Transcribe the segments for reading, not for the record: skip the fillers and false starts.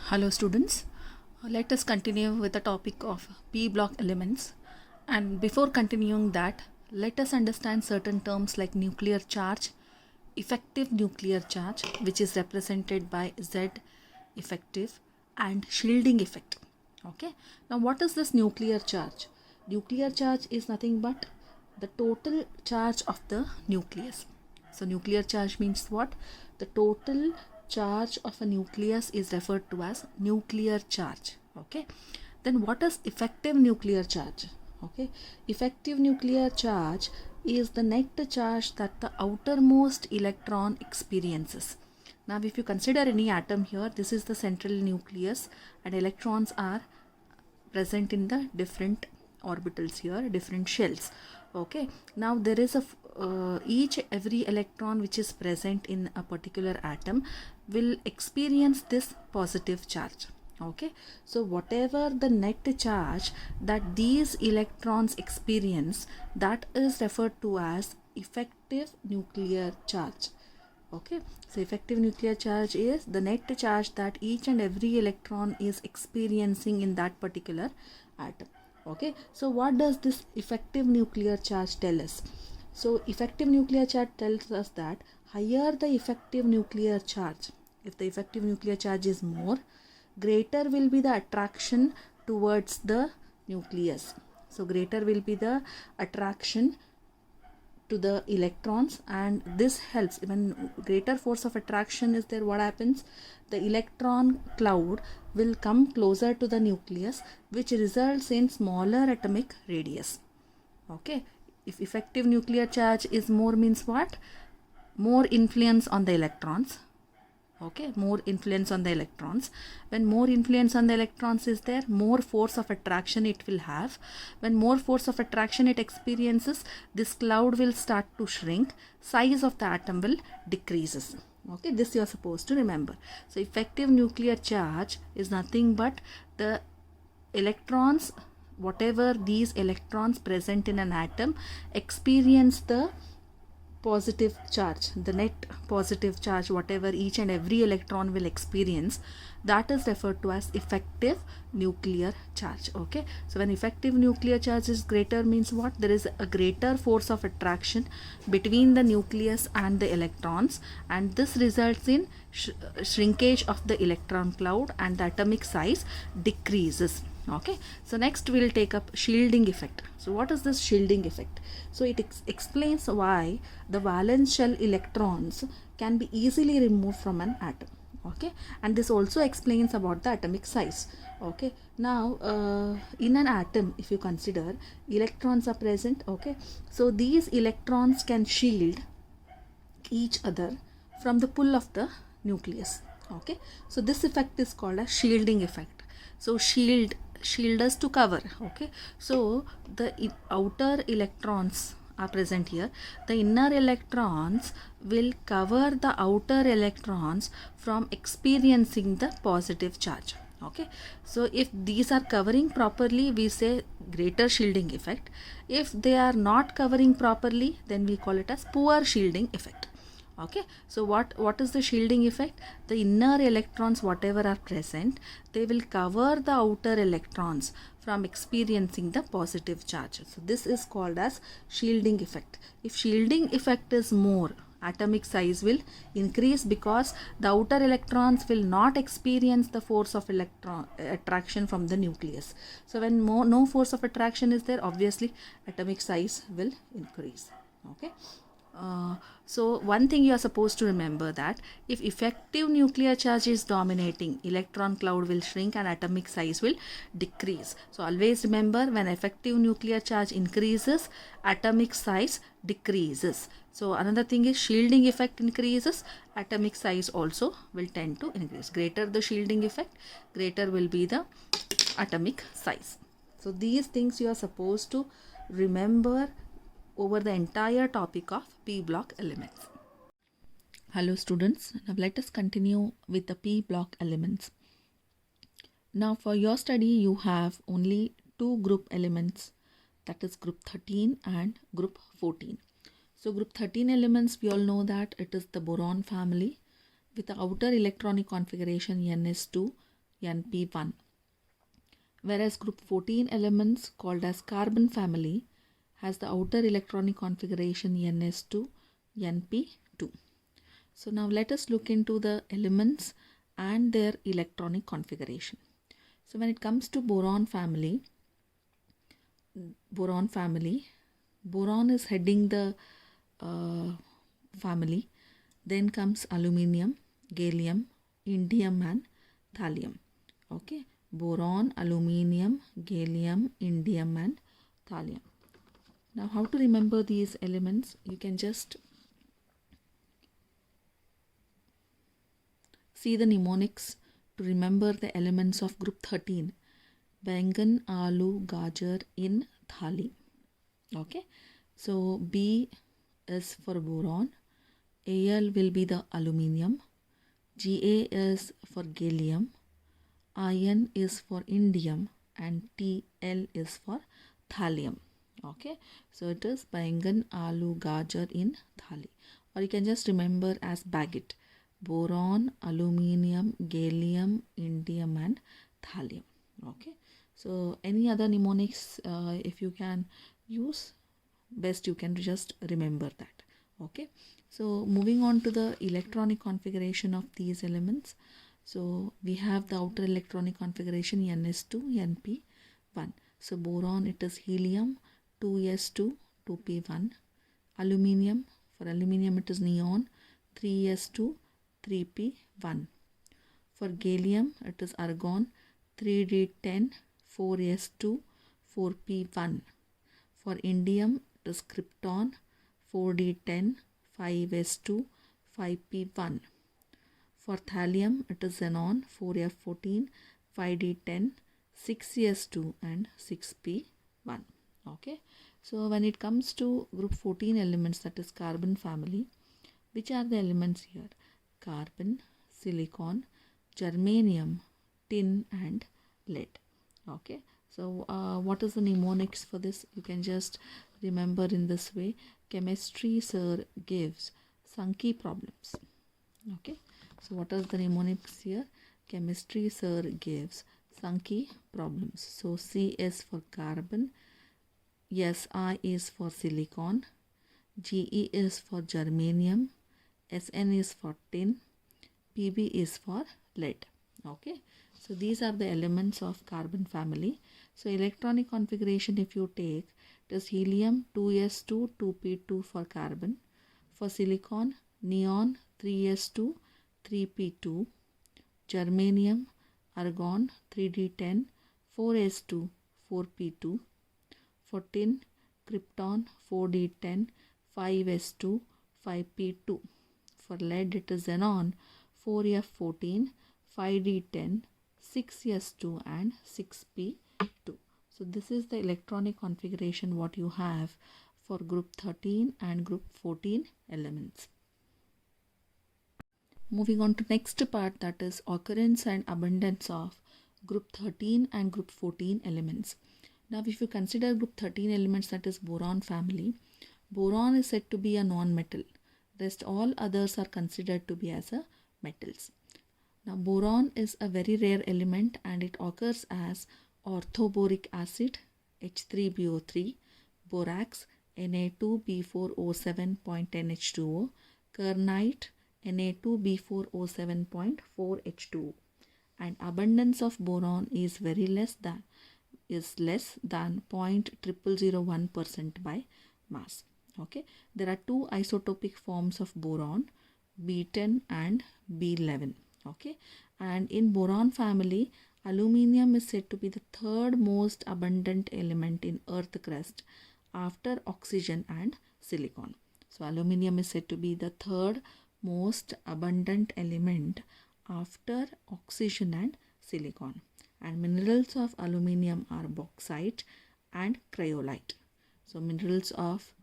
Hello students, let us continue with the topic of p block elements, and before continuing that, let us understand certain terms like nuclear charge, effective nuclear charge which is represented by Z effective, and shielding effect. Okay, now what is this nuclear charge? Nuclear charge is nothing but the total charge of the nucleus. So nuclear charge means what? The total charge of a nucleus is referred to as nuclear charge. Okay, then what is effective nuclear charge? Okay, effective nuclear charge is the net charge that the outermost electron experiences. Now if you consider any atom here, this is the central nucleus and electrons are present in the different orbitals here, different shells. Okay, now there is a each every electron which is present in a particular atom will experience this positive charge. Okay, so whatever the net charge that these electrons experience, that is referred to as effective nuclear charge. Okay, so effective nuclear charge is the net charge that each and every electron is experiencing in that particular atom. Okay, so what does this effective nuclear charge tell us? So effective nuclear charge tells us that higher the effective nuclear charge, if the effective nuclear charge is more, greater will be the attraction towards the nucleus. So greater will be the attraction to the electrons, and this helps. When greater force of attraction is there, what happens? The electron cloud will come closer to the nucleus, which results in smaller atomic radius. Okay, if effective nuclear charge is more means what? More influence on the electrons. Okay, more influence on the electrons. When more influence on the electrons is there, more force of attraction it will have. When more force of attraction it experiences, this cloud will start to shrink, size of the atom will decreases. Okay, this you are supposed to remember. So effective nuclear charge is nothing but the electrons, whatever these electrons present in an atom experience the positive charge, the net positive charge, whatever each and every electron will experience, that is referred to as effective nuclear charge. Okay, so when effective nuclear charge is greater means what? There is a greater force of attraction between the nucleus and the electrons, and this results in shrinkage of the electron cloud and the atomic size decreases. Okay, so next we'll take up shielding effect. So what is this shielding effect? So it explains why the valence shell electrons can be easily removed from an atom. Okay, and this also explains about the atomic size. Okay, now in an atom, if you consider, electrons are present. Okay, so these electrons can shield each other from the pull of the nucleus. Okay, so this effect is called a shielding effect. So shield us to cover. Okay, so the outer electrons are present here. The inner electrons will cover the outer electrons from experiencing the positive charge. Okay, so if these are covering properly, we say greater shielding effect. If they are not covering properly, then we call it as poor shielding effect. Okay, so what is the shielding effect? The inner electrons, whatever are present, they will cover the outer electrons from experiencing the positive charge. So this is called as shielding effect. If shielding effect is more, atomic size will increase because the outer electrons will not experience the force of electron attraction from the nucleus. So when no force of attraction is there, obviously atomic size will increase. Okay. So one thing you are supposed to remember, that if effective nuclear charge is dominating, electron cloud will shrink and atomic size will decrease. So always remember, when effective nuclear charge increases, atomic size decreases. So another thing is shielding effect increases, atomic size also will tend to increase. Greater the shielding effect, greater will be the atomic size. So these things you are supposed to remember over the entire topic of p block elements. Hello students, now let us continue with the p block elements. Now for your study you have only two group elements, that is group 13 and group 14. So group 13 elements, we all know that it is the boron family with the outer electronic configuration Ns2, Np1. Whereas group 14 elements called as carbon family has the outer electronic configuration Ns2, Np2. So now let us look into the elements and their electronic configuration. So when it comes to boron family, boron is heading the family. Then comes aluminium, gallium, indium and thallium. Okay, boron, aluminium, gallium, indium and thallium. Now how to remember these elements? You can just see the mnemonics to remember the elements of group 13. Bangan, aloo, gajar in thali. Okay, so B is for boron, Al will be the aluminium, Ga is for gallium, In is for indium and Tl is for thallium. Okay, so it is bangan, aloo, gajar in thali, or you can just remember as baguette: boron, aluminium, gallium, indium and thallium. Okay, so any other mnemonics if you can use, best you can just remember that. Okay, so moving on to the electronic configuration of these elements. So we have the outer electronic configuration Ns2, Np1. So boron, it is helium, 2s2, 2p1. Aluminium, for aluminium it is neon, 3s2, 3p1. For gallium it is argon, 3d10, 4s2, 4p1. For indium it is krypton, 4d10, 5s2, 5p1. For thallium it is xenon, 4f14, 5d10, 6s2 and 6p1. Okay, so when it comes to group 14 elements, that is carbon family, which are the elements here? Carbon, silicon, germanium, tin and lead. Okay, so what is the mnemonics for this? You can just remember in this way: chemistry sir gives Sankey problems. Okay, so what is the mnemonics here? Chemistry sir gives Sankey problems. So C is for carbon, Si is for silicon, Ge is for germanium, Sn is for tin, Pb is for lead. Okay, so these are the elements of carbon family. So electronic configuration, if you take, it is helium, 2s2, 2p2 for carbon. For silicon, neon, 3s2, 3p2. Germanium, argon, 3d10, 4s2, 4p2. For tin, krypton, 4d10, 5s2, 5p2. For lead, it is xenon, 4f14, 5d10, 6s2 and 6p2. So this is the electronic configuration what you have for group 13 and group 14 elements. Moving on to next part, that is occurrence and abundance of group 13 and group 14 elements. Now if you consider group 13 elements, that is boron family, boron is said to be a non-metal. Rest all others are considered to be as a metals. Now boron is a very rare element and it occurs as orthoboric acid, H3BO3, borax, Na2B4O7.10H2O, kernite, Na2B4O7.4H2O, and abundance of boron is less than 0.0001% by mass. Okay, there are two isotopic forms of boron, B10 and B11. Okay, and in boron family, aluminium is said to be the third most abundant element in earth crust after oxygen and silicon. So aluminium is said to be the third most abundant element after oxygen and silicon. And minerals of aluminium are bauxite and cryolite. So minerals of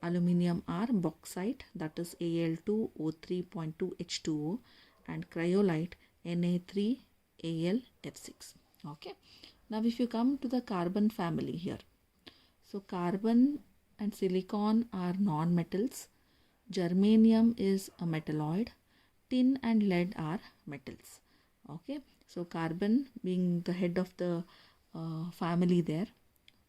aluminium are bauxite, that is Al2O3.2H2O, and cryolite Na3Al F6. Okay, now if you come to the carbon family here, so carbon and silicon are non-metals, germanium is a metalloid, tin and lead are metals. Okay, so carbon being the head of the family there.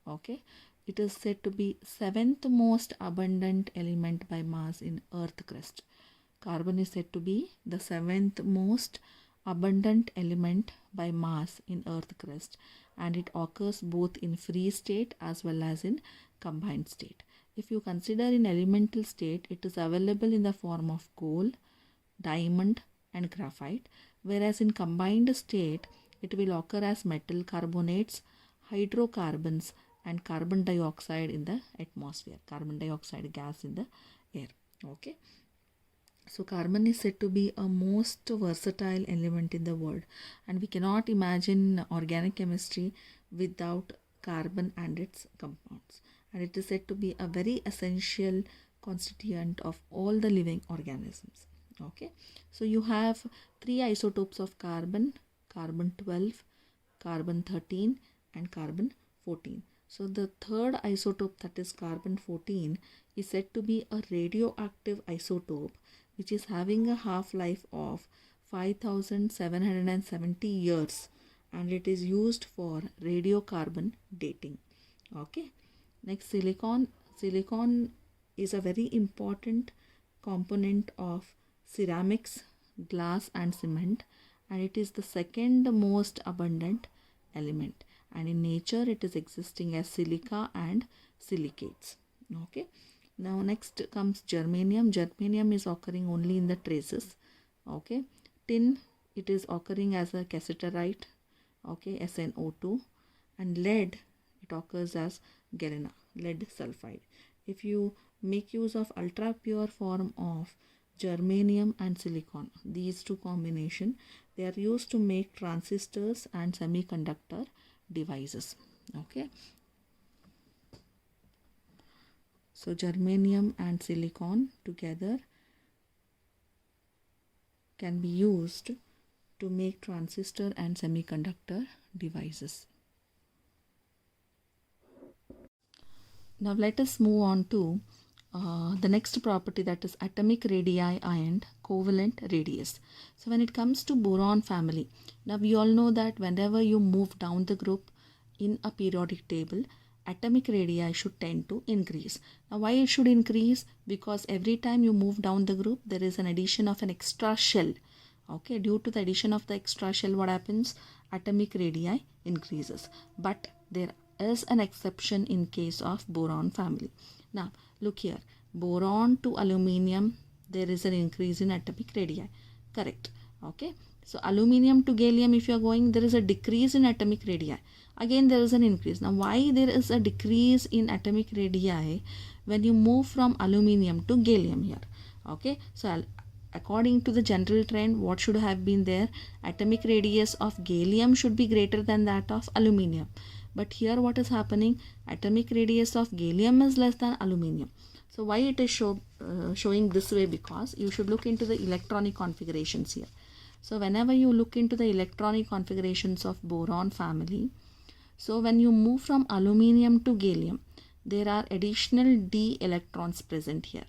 Okay, it is said to be seventh most abundant element by mass in earth crust. Carbon is said to be the seventh most abundant element by mass in earth crust, and it occurs both in free state as well as in combined state. If you consider in elemental state, it is available in the form of coal, diamond and graphite, whereas in combined state it will occur as metal carbonates, hydrocarbons and carbon dioxide in the atmosphere, carbon dioxide gas in the air. Okay, so carbon is said to be a most versatile element in the world, and we cannot imagine organic chemistry without carbon and its compounds, and it is said to be a very essential constituent of all the living organisms. Okay, so you have three isotopes of carbon: carbon 12, carbon 13 and carbon 14. So the third isotope, that is carbon 14, is said to be a radioactive isotope which is having a half-life of 5770 years, and it is used for radiocarbon dating. Okay, next silicon. Silicon is a very important component of ceramics, glass and cement, and it is the second most abundant element, and in nature it is existing as silica and silicates. Okay, now next comes germanium. Germanium is occurring only in the traces. Okay, tin, it is occurring as a cassiterite, okay, SnO2, and lead, it occurs as galena, lead sulfide. If you make use of ultra pure form of germanium and silicon, these two combination, they are used to make transistors and semiconductor devices. Okay, so germanium and silicon together can be used to make transistor and semiconductor devices. Now let us move on to the next property, that is atomic radii and covalent radius. So when it comes to boron family, now we all know that whenever you move down the group in a periodic table, atomic radii should tend to increase. Now why it should increase? Because every time you move down the group, there is an addition of an extra shell. Okay, due to the addition of the extra shell, what happens? Atomic radii increases. But there is an exception in case of boron family. Now look here, boron to aluminium, there is an increase in atomic radii, correct? Okay, so aluminium to gallium, if you are going, there is a decrease in atomic radii, again there is an increase. Now why there is a decrease in atomic radii when you move from aluminium to gallium here? Okay, so according to the general trend, what should have been there? Atomic radius of gallium should be greater than that of aluminium. But here what is happening? Atomic radius of gallium is less than aluminium. So why it is showing this way? Because you should look into the electronic configurations here. So whenever you look into the electronic configurations of boron family, so when you move from aluminium to gallium, there are additional d electrons present here.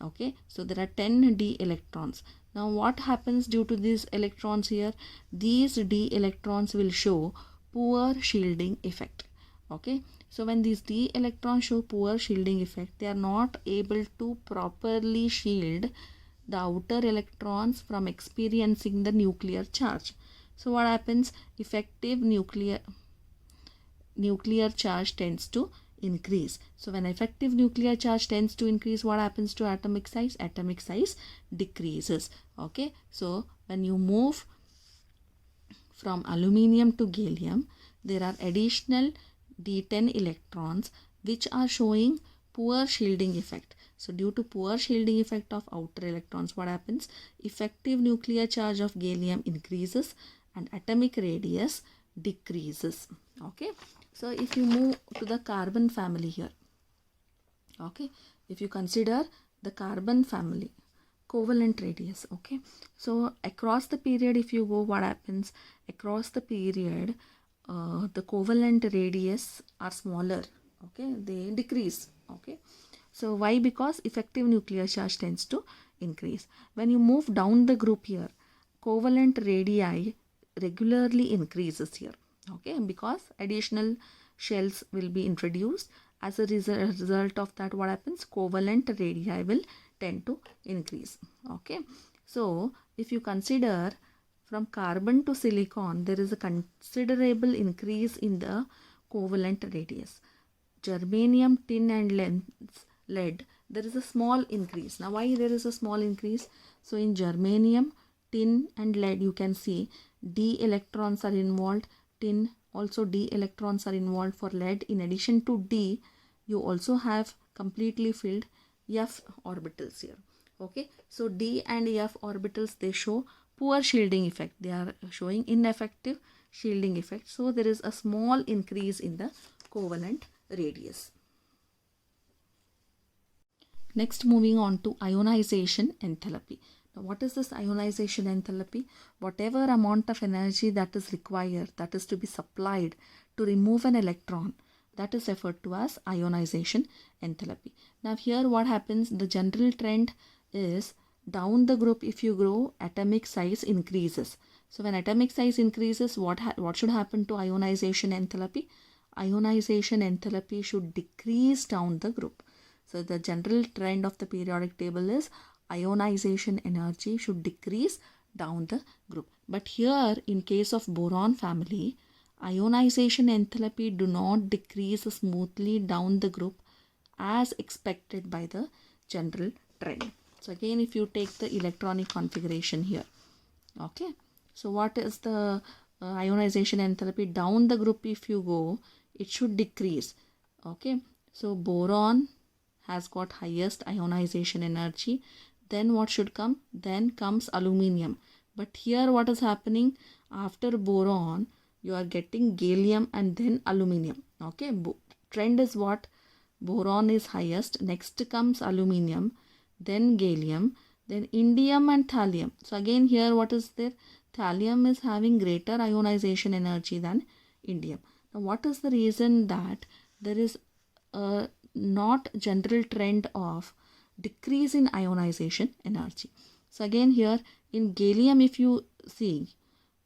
Okay, so there are 10 d electrons. Now what happens due to these electrons here? These d electrons will show poor shielding effect. Okay, so when these d electrons show poor shielding effect, they are not able to properly shield the outer electrons from experiencing the nuclear charge. So what happens? Effective nuclear charge tends to increase. So when effective nuclear charge tends to increase, what happens to atomic size? Atomic size decreases. Okay, so when you move from aluminium to gallium, there are additional d10 electrons which are showing poor shielding effect. So due to poor shielding effect of outer electrons, what happens? Effective nuclear charge of gallium increases and atomic radius decreases. Okay, so if you move to the carbon family here, okay, if you consider the carbon family, covalent radius, okay, so across the period, if you go, what happens? Across the period, the covalent radius are smaller, okay, they decrease. Okay, so why? Because effective nuclear charge tends to increase. When you move down the group here, covalent radii regularly increases here, okay, because additional shells will be introduced. As a result of that, what happens? Covalent radii will tend to increase, okay. So if you consider from carbon to silicon, there is a considerable increase in the covalent radius. Germanium, tin and lead, there is a small increase. Now why there is a small increase? So in germanium, tin and lead, you can see d electrons are involved. Tin also d electrons are involved. For lead, in addition to d, you also have completely filled f orbitals here, okay. So d and f orbitals, they show poor shielding effect. They are showing ineffective shielding effect. So there is a small increase in the covalent radius. Next, moving on to ionization enthalpy. Now, what is this ionization enthalpy? Whatever amount of energy that is required, that is to be supplied to remove an electron, that is referred to as ionization enthalpy. Now here what happens? The general trend is down the group, if you grow, atomic size increases. So when atomic size increases, what should happen to ionization enthalpy? Ionization enthalpy should decrease down the group. So the general trend of the periodic table is ionization energy should decrease down the group. But here in case of boron family, ionization enthalpy do not decrease smoothly down the group as expected by the general trend. So again, if you take the electronic configuration here, okay, so what is the ionization enthalpy down the group? If you go, it should decrease, okay. So boron has got highest ionization energy. Then what should come? Then comes aluminium. But here what is happening? After boron, you are getting gallium and then aluminium, okay. Trend is what? Boron is highest, next comes aluminium, then gallium, then indium and thallium. So again here what is there? Thallium is having greater ionization energy than indium. Now what is the reason that there is a not general trend of decrease in ionization energy? So again here in gallium, if you see,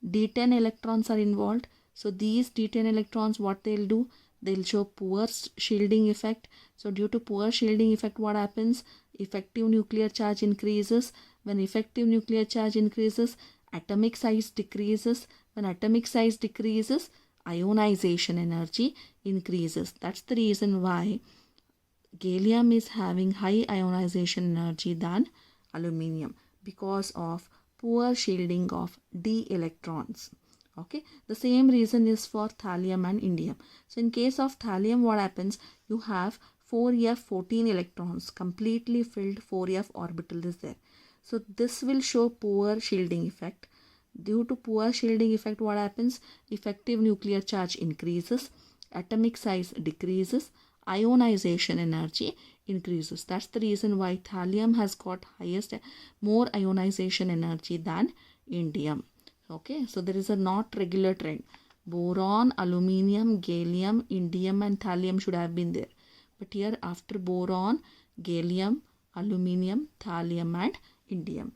D10 electrons are involved. So these D10 electrons, what they'll do? They'll show poor shielding effect. So due to poor shielding effect, what happens? Effective nuclear charge increases. When effective nuclear charge increases, atomic size decreases. When atomic size decreases, ionization energy increases. That's the reason why gallium is having high ionization energy than aluminium, because of poor shielding of d electrons, okay. The same reason is for thallium and indium. So in case of thallium, what happens? You have 4f14 electrons, completely filled 4f orbital is there. So this will show poor shielding effect. Due to poor shielding effect, what happens? Effective nuclear charge increases, atomic size decreases, ionization energy increases. That's the reason why thallium has got more ionization energy than indium, okay. So there is a not regular trend. Boron, aluminium, gallium, indium and thallium should have been there. But here after boron, gallium, aluminium, thallium and indium.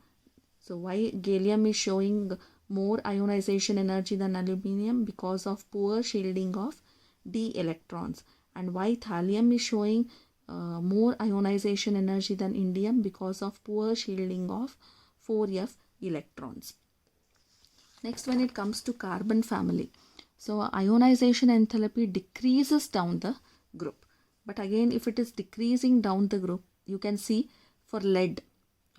So why gallium is showing more ionization energy than aluminium? Because of poor shielding of d electrons. And why thallium is showing more ionization energy than indium? Because of poor shielding of 4f electrons. Next, when it comes to carbon family, so ionization enthalpy decreases down the group. But again, if it is decreasing down the group, you can see for lead,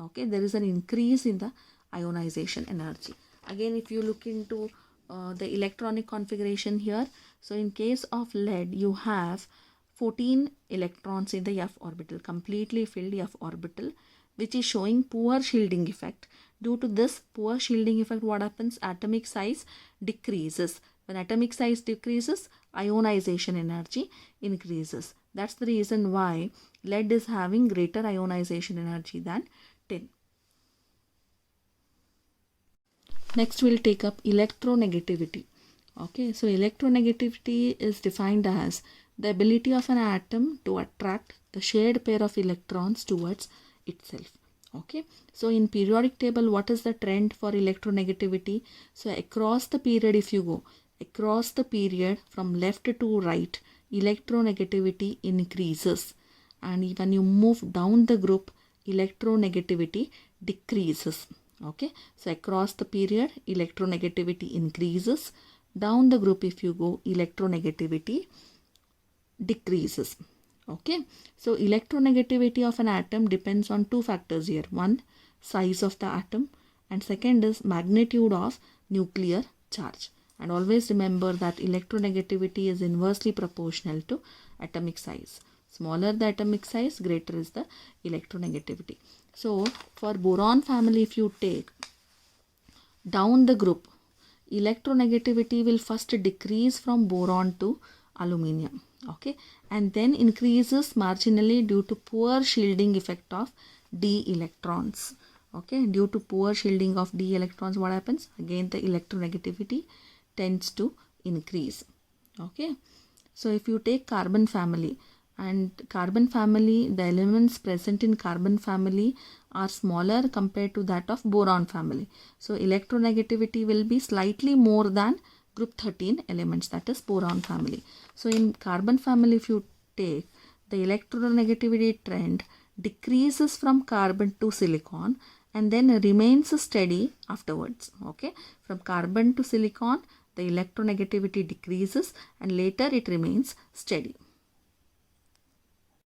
okay, there is an increase in the ionization energy. Again, if you look into the electronic configuration here, so in case of lead, you have 14 electrons in the f orbital, completely filled f orbital, which is showing poor shielding effect. Due to this poor shielding effect, what happens? Atomic size decreases. When atomic size decreases, ionization energy increases. That's the reason why lead is having greater ionization energy than tin. Next, we'll take up electronegativity. Okay, so electronegativity is defined as the ability of an atom to attract the shared pair of electrons towards itself. Okay, so in periodic table, what is the trend for electronegativity? So across the period, if you go across the period from left to right, electronegativity increases, and when you move down the group, electronegativity decreases. Okay, so across the period, electronegativity increases. Down the group, if you go, electronegativity decreases. Okay, so electronegativity of an atom depends on two factors here. One, size of the atom, and second is magnitude of nuclear charge. And always remember that electronegativity is inversely proportional to atomic size. Smaller the atomic size, greater is the electronegativity. So for boron family, if you take down the group, electronegativity will first decrease from boron to aluminium. Okay, and then increases marginally due to poor shielding effect of d electrons. Okay, due to poor shielding of d electrons, what happens? Again, the electronegativity tends to increase. Okay, so if you take carbon family, and carbon family, the elements present in carbon family are smaller compared to that of boron family. So electronegativity will be slightly more than group 13 elements, that is boron family. So in carbon family, if you take, the electronegativity trend decreases from carbon to silicon and then remains steady afterwards. Okay, from carbon to silicon, the electronegativity decreases and later it remains steady.